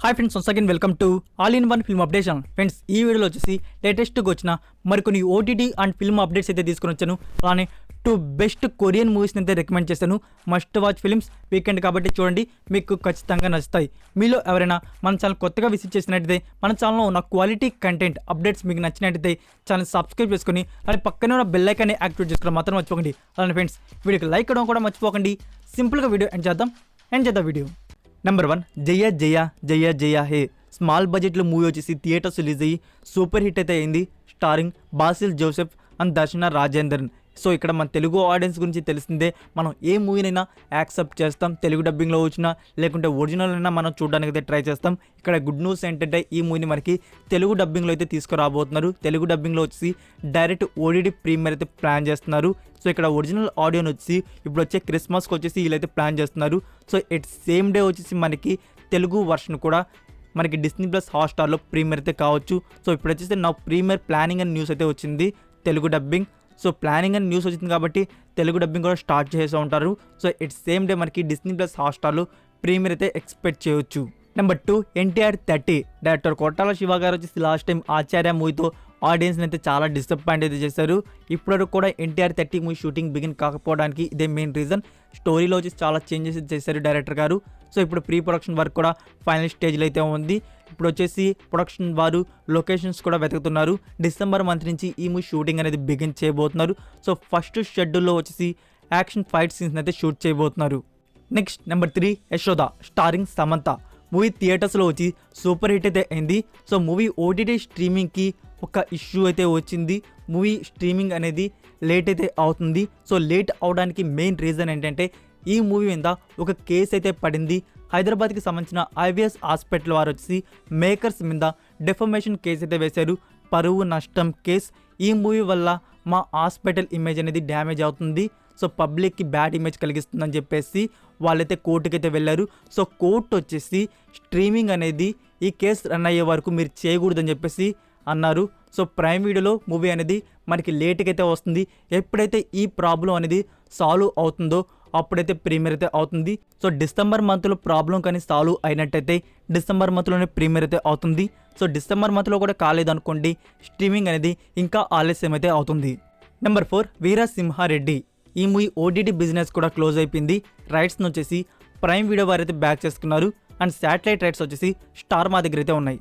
Hi friends, once again welcome to all in one film updation. Friends, ఈ వీడియోలో వచ్చేసి లేటెస్ట్గా వచ్చిన మరికొన్ని ఓటీటీ అండ్ ఫిల్మ్ అప్డేట్స్ అయితే తీసుకొని వచ్చాను. అలానే 2 బెస్ట్ కొరియన్ మూవీస్ని అయితే రికమెండ్ చేస్తాను. మస్ట్ వాచ్ ఫిల్మ్స్, వీకెండ్ కాబట్టి చూడండి, మీకు ఖచ్చితంగా నచ్చుతాయి. మీలో ఎవరైనా మన ఛానల్ కొత్తగా విజిట్ చేసినట్టయితే మన ఛానల్లో ఉన్న క్వాలిటీ కంటెంట్ అప్డేట్స్ మీకు నచ్చినట్టయితే ఛానల్ సబ్స్క్రైబ్ చేసుకొని అలానే పక్కనే ఉన్న బెల్ ఐకాన్ని యాక్టివేట్ చేసుకోవడం మాత్రం మర్చిపోకండి. అలానే ఫ్రెండ్స్, వీడియోకి లైక్ ఇవ్వడం కూడా మర్చిపోకండి. సింపుల్గా వీడియో ఎండ్ చేద్దాం వీడియో. నెంబర్ 1, జయ జయ జయ జయ హే. స్మాల్ బడ్జెట్లో మూవీ వచ్చేసి థియేటర్స్ రిలీజ్ అయ్యి సూపర్ హిట్ అయితే అయింది. స్టారింగ్ బాసిల్ జోసెఫ్ అండ్ దర్శన రాజేందరన్. సో ఇక్కడ మన తెలుగు ఆడియన్స్ గురించి తెలిసిందే, మనం ఏ మూవీనైనా యాక్సెప్ట్ చేస్తాం. తెలుగు డబ్బింగ్లో వచ్చినా లేకుంటే ఒరిజినల్ అయినా మనం చూడడానికి అయితే ట్రై చేస్తాం. ఇక్కడ గుడ్ న్యూస్ ఏంటంటే ఈ మూవీని మనకి తెలుగు డబ్బింగ్లో అయితే తీసుకురాబోతున్నారు. తెలుగు డబ్బింగ్లో వచ్చి డైరెక్ట్ ఓటీటీ ప్రీమియర్ అయితే ప్లాన్ చేస్తున్నారు. సో ఇక్కడ ఒరిజినల్ ఆడియోని వచ్చి ఇప్పుడు వచ్చే క్రిస్మస్కి వచ్చేసి వీళ్ళైతే ప్లాన్ చేస్తున్నారు. సో ఇట్స్ సేమ్ డే వచ్చేసి మనకి తెలుగు వర్షన్ కూడా మనకి డిస్నీ ప్లస్ హాట్స్టార్లో ప్రీమియర్ అయితే కావచ్చు. సో ఇప్పుడు వచ్చేసి నా ప్రీమియర్ ప్లానింగ్ అండ్ న్యూస్ అయితే వచ్చింది Telugu dubbing. So planning and news వచ్చింది కాబట్టి తెలుగు డబ్బింగ్ కూడా స్టార్ట్ చేస్తూ ఉంటారు. సో ఇట్స్ సేమ్ డే మనకి డిస్నీ ప్లస్ హాట్స్టార్లో ప్రీమియర్ అయితే ఎక్స్పెక్ట్ చేయొచ్చు. నెంబర్ 2, ఎన్టీఆర్ 30. డైరెక్టర్ కొట్టాల శివ గారు వచ్చేసి లాస్ట్ టైం ఆచార్య మూవీతో ఆడియన్స్ని అయితే చాలా డిసప్పాయింట్ అయితే చేశారు. ఇప్పటివరకు కూడా ఎన్టీఆర్ 30 మూవీ షూటింగ్ బిగిన్ కాకపోవడానికి ఇదే మెయిన్ రీజన్. స్టోరీలో వచ్చేసి చాలా చేంజెస్ చేశారు డైరెక్టర్ గారు. సో ఇప్పుడు ప్రీ ప్రొడక్షన్ వర్క్ కూడా ఫైనల్ స్టేజ్లో అయితే ఉంది. ఇప్పుడు వచ్చేసి ప్రొడక్షన్ వారు లొకేషన్స్ కూడా వెతుకుతున్నారు. డిసెంబర్ మంత్ నుంచి ఈ మూవీ షూటింగ్ అనేది బిగిన్ చేయబోతున్నారు. సో ఫస్ట్ షెడ్యూల్లో వచ్చేసి యాక్షన్ ఫైట్ సీన్స్ అయితే షూట్ చేయబోతున్నారు. Next number 3, Yashoda starring Samantha. Movie థియేటర్స్లో వచ్చి సూపర్ హిట్ అయితే అయింది. సో మూవీ ఓటీటీ స్ట్రీమింగ్కి ఒక ఇష్యూ అయితే వచ్చింది. మూవీ స్ట్రీమింగ్ అనేది లేట్ అయితే అవుతుంది. సో లేట్ అవడానికి మెయిన్ రీజన్ ఏంటంటే ఈ మూవీ మీద ఒక కేసు అయితే పడింది. హైదరాబాద్కి సంబంధించిన ఐవీఎస్ హాస్పిటల్ వారు వచ్చి మేకర్స్ మీద డెఫమేషన్ కేసు అయితే వేశారు. పరువు నష్టం కేసు. ఈ మూవీ వల్ల మా హాస్పిటల్ ఇమేజ్ అనేది డ్యామేజ్ అవుతుంది, సో పబ్లిక్కి బ్యాడ్ ఇమేజ్ కలిగిస్తుందని చెప్పేసి వాళ్ళైతే కోర్టుకి అయితే వెళ్ళారు. సో కోర్టు వచ్చేసి స్ట్రీమింగ్ అనేది ఈ కేసు రన్ అయ్యే వరకు మీరు చేయకూడదని చెప్పేసి అన్నారు. సో ప్రైమ్ వీడియోలో మూవీ అనేది మనకి లేట్గా అయితే వస్తుంది. ఎప్పుడైతే ఈ ప్రాబ్లం అనేది సాల్వ్ అవుతుందో అప్పుడైతే ప్రీమియర్ అయితే అవుతుంది. సో డిసెంబర్ మంత్లో ప్రాబ్లం కానీ సాల్వ్ అయినట్టయితే డిసెంబర్ మంత్లోనే ప్రీమియర్ అయితే అవుతుంది. సో డిసెంబర్ మంత్లో కూడా కాలేదనుకోండి, స్ట్రీమింగ్ అనేది ఇంకా ఆలస్యం అయితే అవుతుంది. నెంబర్ 4, వీరసింహారెడ్డి. ఈ మూవీ ఓటీటీ బిజినెస్ కూడా క్లోజ్ అయిపోయింది. రైట్స్ని వచ్చేసి ప్రైమ్ వీడియో వారు అయితే బ్యాక్ చేసుకున్నారు. అండ్ శాటిలైట్ రైట్స్ వచ్చేసి స్టార్ మా దగ్గర అయితే ఉన్నాయి.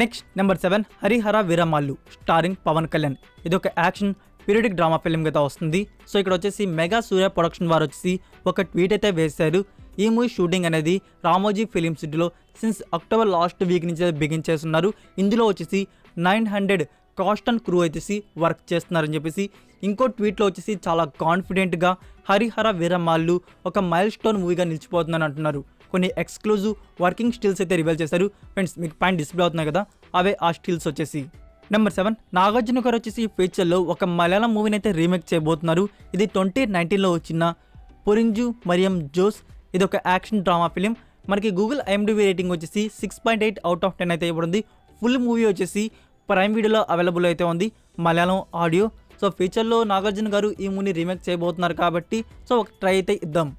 Next number 7, Harihara Veeramallu starring Pawan Kalyan. ఇది ఒక యాక్షన్ పీరియడిక్ డ్రామా ఫిల్మ్ అయితే వస్తుంది. సో ఇక్కడ వచ్చేసి మెగా సూర్య ప్రొడక్షన్ వారు వచ్చేసి ఒక ట్వీట్ అయితే వేశారు. ఈ మూవీ షూటింగ్ అనేది రామోజీ ఫిలిం సిటీలో సిన్స్ అక్టోబర్ లాస్ట్ వీక్ నుంచి బిగిన్ చేస్తున్నారు. ఇందులో వచ్చేసి 900 కాస్ట్ అండ్ క్రూ వచ్చేసి వర్క్ చేస్తున్నారని చెప్పేసి ఇంకో ట్వీట్లో వచ్చేసి చాలా కాన్ఫిడెంట్గా హరిహర వీరమల్లు ఒక మైల్ స్టోన్ మూవీగా నిలిచిపోతుందని అంటున్నారు. కొన్ని ఎక్స్క్లూజివ్ వర్కింగ్ స్టిల్స్ అయితే రివీల్ చేశారు. ఫ్రెండ్స్, మీకు పాయింట్ డిస్ప్లే అవుతున్నాయి కదా, అవే ఆ స్టిల్స్ వచ్చేసి. నెంబర్ 7, నాగార్జున గారు వచ్చేసి ఈ ఫ్యూచర్లో ఒక మలయాళం మూవీని అయితే రీమేక్ చేయబోతున్నారు. ఇది 2019లో వచ్చిన పొరింజు మరియం జోస్. ఇది ఒక యాక్షన్ డ్రామా ఫిలిం. మనకి గూగుల్ ఐఎండిబి రేటింగ్ వచ్చేసి 6.8 అవుట్ ఆఫ్ 10 అయితే ఇవ్వబడింది. ఫుల్ మూవీ వచ్చేసి ప్రైమ్ వీడియోలో అవైలబుల్ అయితే ఉంది, మలయాళం ఆడియో. సో ఫ్యూచర్లో నాగార్జున గారు ఈ మూవీని రీమేక్ చేయబోతున్నారు కాబట్టి సో ఒక ట్రై అయితే ఇద్దాం.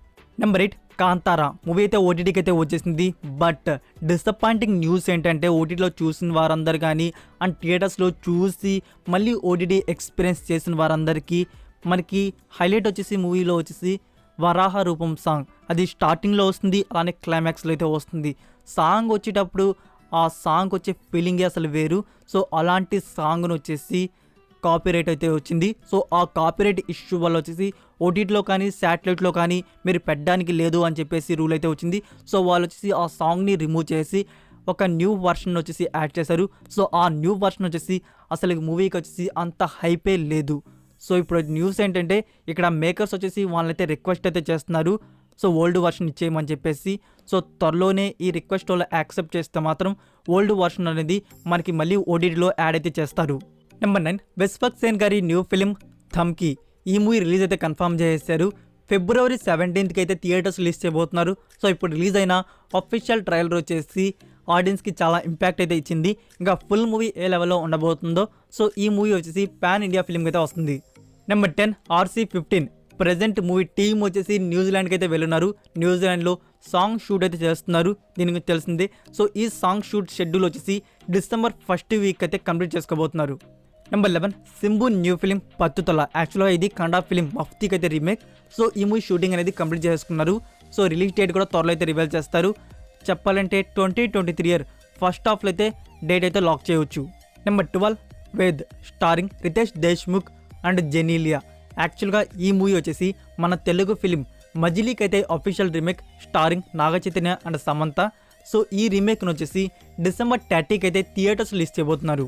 నెంబర్ 8, కాంతారా మూవీ అయితే ఓటీటీకి అయితే వచ్చేసింది. బట్ డిసప్పాయింటింగ్ న్యూస్ ఏంటంటే ఓటీటీలో చూసిన వారందరు కానీ అండ్ థియేటర్స్లో చూసి మళ్ళీ ఓటీటీ ఎక్స్పీరియన్స్ చేసిన వారందరికీ మనకి హైలైట్ వచ్చేసి మూవీలో వచ్చేసి వరాహ రూపం సాంగ్. అది స్టార్టింగ్లో వస్తుంది, అలానే క్లైమాక్స్లో అయితే వస్తుంది. సాంగ్ వచ్చేటప్పుడు ఆ సాంగ్ వచ్చే ఫీలింగే అసలు వేరు. సో అలాంటి సాంగ్ను వచ్చేసి కాపీరైట్ అయితే వచ్చింది. సో ఆ కాపీరైట్ ఇష్యూ వల్ల వచ్చేసి ఓటీటీలో కానీ శాటిలైట్లో కానీ మీరు పెట్టడానికి లేదు అని చెప్పేసి రూల్ అయితే వచ్చింది. సో వాళ్ళు వచ్చేసి ఆ సాంగ్ని రిమూవ్ చేసి ఒక న్యూ వర్షన్ వచ్చేసి యాడ్ చేశారు. సో ఆ న్యూ వర్షన్ వచ్చేసి అసలు మూవీకి వచ్చేసి అంత హైపే లేదు. సో ఇప్పుడు న్యూస్ ఏంటంటే ఇక్కడ మేకర్స్ వచ్చేసి వాళ్ళైతే రిక్వెస్ట్ అయితే చేస్తున్నారు. సో ఓల్డ్ వర్షన్ ఇచ్చేయమని చెప్పేసి. సో త్వరలోనే ఈ రిక్వెస్ట్ వాళ్ళు యాక్సెప్ట్ చేస్తే మాత్రం ఓల్డ్ వర్షన్ అనేది మనకి మళ్ళీ ఓటీటీలో యాడ్ అయితే చేస్తారు. నెంబర్ 9, విశ్వక్ సేన్ గారి న్యూ ఫిలిం థమ్కి. ఈ మూవీ రిలీజ్ అయితే కన్ఫర్మ్ చేశారు. ఫిబ్రవరి 17కి అయితే థియేటర్స్ రిలీజ్ చేయబోతున్నారు. సో ఇప్పుడు రిలీజ్ అయిన అఫీషియల్ ట్రైలర్ వచ్చేసి ఆడియన్స్కి చాలా ఇంపాక్ట్ అయితే ఇచ్చింది. ఇంకా ఫుల్ మూవీ ఏ లెవెల్లో ఉండబోతుందో. సో ఈ మూవీ వచ్చేసి పాన్ ఇండియా ఫిలిం అయితే వస్తుంది. Number 10, RC-15 present movie team వచ్చేసి న్యూజిలాండ్కి అయితే వెళ్ళున్నారు. న్యూజిలాండ్లో సాంగ్ షూట్ అయితే చేస్తున్నారు, దీనికి తెలిసిందే. సో ఈ సాంగ్ షూట్ షెడ్యూల్ వచ్చేసి డిసెంబర్ 1st వీక్ అయితే కంప్లీట్ చేసుకోబోతున్నారు. Number 11 Simbu new film Pathu Thala. యాక్చువల్గా ఇది కన్నడ ఫిలిం మఫ్తీకి అయితే రీమేక్. సో ఈ మూవీ షూటింగ్ అనేది కంప్లీట్ చేసుకున్నారు. సో రిలీజ్ డేట్ కూడా త్వరలో అయితే రివీల్ చేస్తారు. చెప్పాలంటే 2023 ఇయర్ ఫస్ట్ హాఫ్లో అయితే డేట్ అయితే లాక్ చేయవచ్చు. Number 12 Ved starring Riteish Deshmukh and Genelia. యాక్చువల్గా ఈ మూవీ వచ్చేసి మన తెలుగు ఫిలిం మజిలీకి అయితే official remake starring Naga Chaitanya and Samantha. So ఈ రీమేక్ను వచ్చేసి డిసెంబర్ 30కి అయితే థియేటర్స్ రిలీజ్ చేయబోతున్నారు.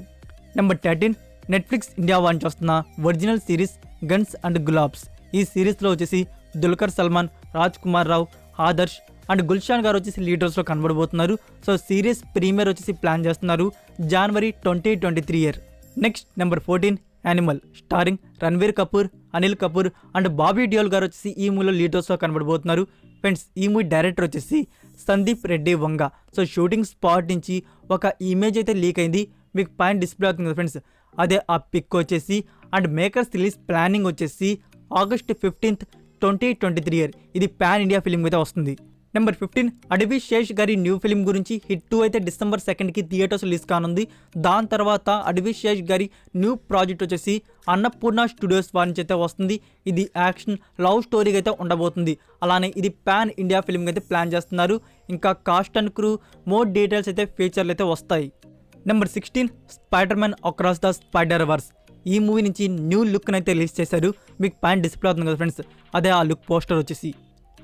నెంబర్ 13 నెట్ఫ్లిక్స్ ఇండియా వాంచ్ వస్తున్న original series guns and Gulaabs. ఈ సిరీస్లో వచ్చేసి దుల్కర్ సల్మాన్, రాజ్ కుమార్ రావు, ఆదర్శ్ అండ్ గుల్షాన్ గారు వచ్చేసి లీడర్స్లో కనబడబోతున్నారు. సో సిరీస్ ప్రీమియర్ వచ్చేసి ప్లాన్ చేస్తున్నారు జనవరి 2023 year. Next number 14 animal starring Ranveer Kapoor, Anil Kapoor and Bobby Deol గారు వచ్చేసి ఈ మూవీలో లీడర్స్లో కనబడబోతున్నారు. ఫ్రెండ్స్ ఈ మూవీ డైరెక్టర్ వచ్చేసి Sandeep Reddy Vanga. So shooting spot నుంచి ఒక ఇమేజ్ అయితే లీక్ అయింది, మీకు పైన డిస్ప్లే అవుతుంది కదా ఫ్రెండ్స్, అదే ఆ పిక్ వచ్చేసి. అండ్ మేకర్స్ రిలీజ్ ప్లానింగ్ వచ్చేసి August 15th 2023 ఇయర్. ఇది పాన్ ఇండియా ఫిలిం అయితే వస్తుంది. నెంబర్ 15 అడవి శేష్ గారి న్యూ ఫిలిం గురించి హిట్ 2 అయితే డిసెంబర్ 2కి థియేటర్స్ రిలీజ్ కానుంది. దాని తర్వాత అడవి శేష్ గారి న్యూ ప్రాజెక్ట్ వచ్చేసి అన్నపూర్ణ స్టూడియోస్ వారి నుంచి అయితే వస్తుంది. ఇది యాక్షన్ లవ్ స్టోరీగా అయితే ఉండబోతుంది. అలానే ఇది పాన్ ఇండియా ఫిలిం అయితే ప్లాన్ చేస్తున్నారు. ఇంకా cast and crew more details అయితే ఫ్యూచర్లు అయితే వస్తాయి. Number 16 spider man across the spider verse. ఈ మూవీ నుంచి న్యూ లుక్ అయితే రిలీజ్ చేశారు, మీకు పైన డిస్ప్లే అవుతుంది కదా ఫ్రెండ్స్, అదే ఆ లుక్ పోస్టర్ వచ్చేసి.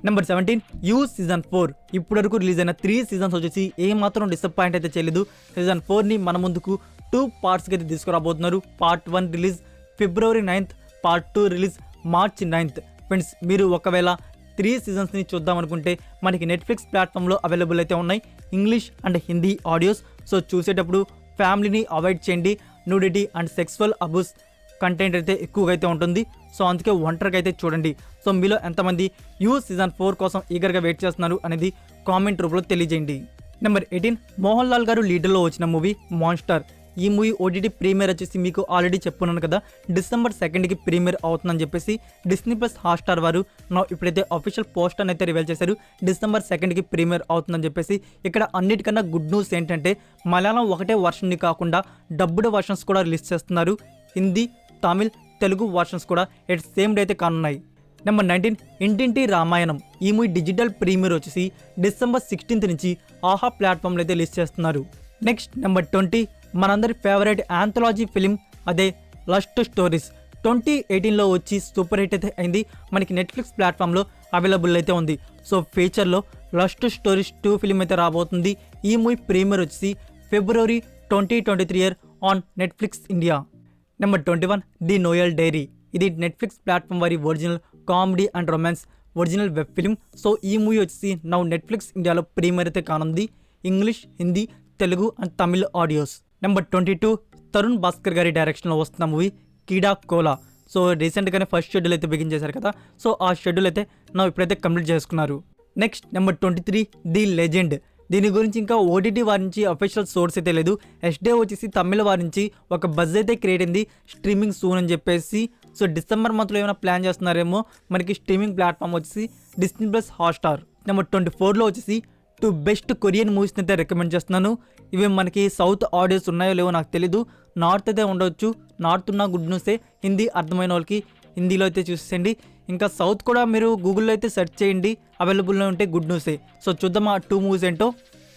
Number 17 you season 4. ఇప్పటివరకు రిలీజ్ అయిన 3 సీజన్స్ వచ్చేసి ఏమాత్రం డిసప్పాయింట్ అయితే చేయలేదు. సీజన్ 4ని మన ముందుకు 2 పార్ట్స్కి అయితే తీసుకురాబోతున్నారు. Part 1 release February 9th, part 2 release March 9th. Friends మీరు ఒకవేళ 3 సీజన్స్ని చూద్దాం అనుకుంటే మనకి నెట్ఫ్లిక్స్ ప్లాట్ఫామ్లో అవైలబుల్ అయితే ఉన్నాయి, English and Hindi audios. So చూసేటప్పుడు ఫ్యామిలీని అవాయిడ్ చేయండి. Nudity and sexual abuse content అయితే ఎక్కువగా అయితే ఉంటుంది. సో అందుకే ఒంటరిగా అయితే చూడండి. సో మీలో ఎంతమంది యూ సీజన్ 4 కోసం ఈగర్గా వెయిట్ చేస్తున్నారు అనేది కామెంట్ రూపంలో తెలియజేయండి. నెంబర్ 18 మోహన్ లాల్ గారు లీడర్లో వచ్చిన మూవీ మాన్స్టర్. ఈ మూవీ ఓటీటీ ప్రీమియర్ వచ్చేసి మీకు ఆల్రెడీ చెప్పున్నాను కదా, డిసెంబర్ 2కి ప్రీమియర్ అవుతుందని చెప్పేసి డిస్నీ ప్లస్ హాట్స్టార్ వారు ఇప్పుడైతే అఫీషియల్ పోస్టర్ అయితే రివీల్ చేశారు. డిసెంబర్ 2కి ప్రీమియర్ అవుతుందని చెప్పేసి. ఇక్కడ అన్నిటికన్నా గుడ్ న్యూస్ ఏంటంటే మలయాళం ఒకటే వర్షన్ని కాకుండా డబ్బుడ్ వర్షన్స్ కూడా రిలీజ్ చేస్తున్నారు. హిందీ, తమిళ్, తెలుగు వర్షన్స్ కూడా ఎట్ సేమ్ డే అయితే కానున్నాయి. నెంబర్ 19 ఇంటింటి రామాయణం. ఈ మూవీ డిజిటల్ ప్రీమియర్ వచ్చేసి డిసెంబర్ 16th నుంచి ఆహా ప్లాట్ఫామ్లో అయితే రిలీజ్ చేస్తున్నారు. నెక్స్ట్ నెంబర్ 20 మనందరి ఫేవరెట్ ఆంథాలజీ ఫిలిం అదే లస్ట్ స్టోరీస్. 2018లో వచ్చి సూపర్ హిట్ అయితే అయింది, మనకి నెట్ఫ్లిక్స్ ప్లాట్ఫామ్లో అవైలబుల్ అయితే ఉంది. సో ఫ్యూచర్లో లస్ట్ స్టోరీస్ 2 ఫిలిం అయితే రాబోతుంది. ఈ మూవీ ప్రీమియర్ వచ్చేసి February 2023 year on Netflix India. Number 21 the Noel diary. ఇది నెట్ఫ్లిక్స్ ప్లాట్ఫామ్ వారి original comedy and romance original web film. So ఈ మూవీ వచ్చేసి నౌ నెట్ఫ్లిక్స్ ఇండియాలో ప్రీమియర్ అయితే కానుంది, English, Hindi, Telugu and Tamil audios. Number 22 Tarun Bhascker గారి డైరెక్షన్లో వస్తున్న మూవీ కీడా కోలా. సో రీసెంట్గానే ఫస్ట్ షెడ్యూల్ అయితే బిగిన్ చేశారు కదా, సో ఆ షెడ్యూల్ అయితే ఇప్పుడైతే కంప్లీట్ చేసుకున్నారు. Next number 23 the legend. దీని గురించి ఇంకా ఓటీటీ వారి నుంచి అఫీషియల్ సోర్స్ అయితే లేదు. ఎస్డే వచ్చేసి తమిళ వారి నుంచి ఒక బజ్ అయితే క్రియేట్ అయింది, స్ట్రీమింగ్ సూన్ అని చెప్పేసి. సో డిసెంబర్ మంత్లో ఏమైనా ప్లాన్ చేస్తున్నారేమో. మనకి స్ట్రీమింగ్ ప్లాట్ఫామ్ వచ్చేసి డిస్నీ ప్లస్ హాట్స్టార్. నెంబర్ 24లో వచ్చేసి 2 బెస్ట్ కొరియన్ మూవీస్ని అయితే రికమెండ్ చేస్తున్నాను. ఇవి మనకి సౌత్ ఆడియోస్ ఉన్నాయో లేవో నాకు తెలీదు, నార్త్ అయితే ఉండవచ్చు. నార్త్ ఉన్న గుడ్ న్యూసే, హిందీ అర్థమైన వాళ్ళకి హిందీలో అయితే చూసేయండి. ఇంకా సౌత్ కూడా మీరు గూగుల్లో అయితే సెర్చ్ చేయండి, అవైలబుల్లో ఉంటే గుడ్ న్యూసే. సో చూద్దాం ఆ 2 మూవీస్ ఏంటో.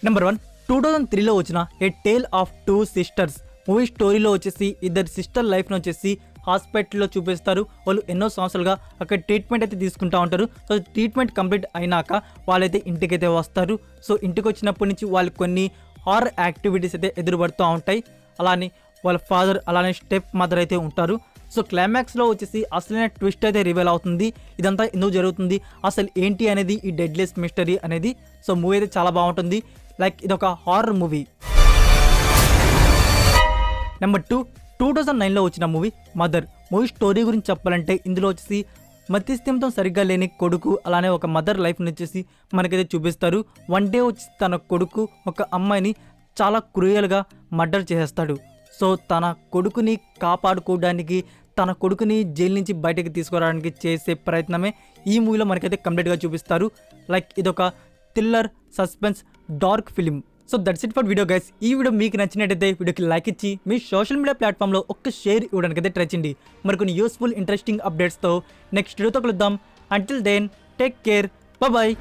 నెంబర్ 1 2003లో వచ్చిన ఏ టేల్ ఆఫ్ 2 సిస్టర్స్ మూవీ. స్టోరీలో వచ్చేసి ఇద్దరు సిస్టర్ లైఫ్ని వచ్చేసి హాస్పిటల్లో చూపిస్తారు. వాళ్ళు ఎన్నో సంవత్సరాలుగా అక్కడ ట్రీట్మెంట్ అయితే తీసుకుంటూ ఉంటారు. సో ట్రీట్మెంట్ కంప్లీట్ అయినాక వాళ్ళైతే ఇంటికైతే వస్తారు. సో ఇంటికి వచ్చినప్పటి నుంచి వాళ్ళు కొన్ని హారర్ యాక్టివిటీస్ అయితే ఎదురుపడుతూ ఉంటాయి. అలానే వాళ్ళ ఫాదర్ అలానే స్టెప్ మదర్ అయితే ఉంటారు. సో క్లైమాక్స్లో వచ్చేసి అసలైన ట్విస్ట్ అయితే రివీల్ అవుతుంది. ఇదంతా ఎందుకు జరుగుతుంది, అసలు ఏంటి అనేది ఈ డెడ్లెస్ మిస్టరీ అనేది. సో మూవీ అయితే చాలా బాగుంటుంది, లైక్ ఇది ఒక హారర్ మూవీ. నెంబర్ 2 2009లో వచ్చిన మూవీ మదర్. మూవీ స్టోరీ గురించి చెప్పాలంటే ఇందులో వచ్చేసి మతిస్థిమితం సరిగ్గా లేని కొడుకు అలానే ఒక మదర్ లైఫ్ని వచ్చేసి మనకైతే చూపిస్తారు. వన్ డే వచ్చి తన కొడుకు ఒక అమ్మాయిని చాలా క్రూయల్గా మర్డర్ చేసేస్తాడు. సో తన కొడుకుని కాపాడుకోవడానికి తన కొడుకుని జైలు నుంచి బయటకు తీసుకురావడానికి చేసే ప్రయత్నమే ఈ మూవీలో మనకైతే కంప్లీట్గా చూపిస్తారు. లైక్ ఇదొక thriller suspense dark film. So that's it for video guys. ఈ వీడియో మీకు నచ్చినట్టయితే వీడియోకి లైక్ ఇచ్చి మీ సోషల్ మీడియా ప్లాట్ఫామ్లో ఒక్క షేర్ ఇవ్వడానికి అయితే ట్రై చేయండి. మరికొన్ని యూస్ఫుల్ ఇంట్రెస్టింగ్ అప్డేట్స్తో నెక్స్ట్ వీడియోతో కలుద్దాం. Until then take care, bye.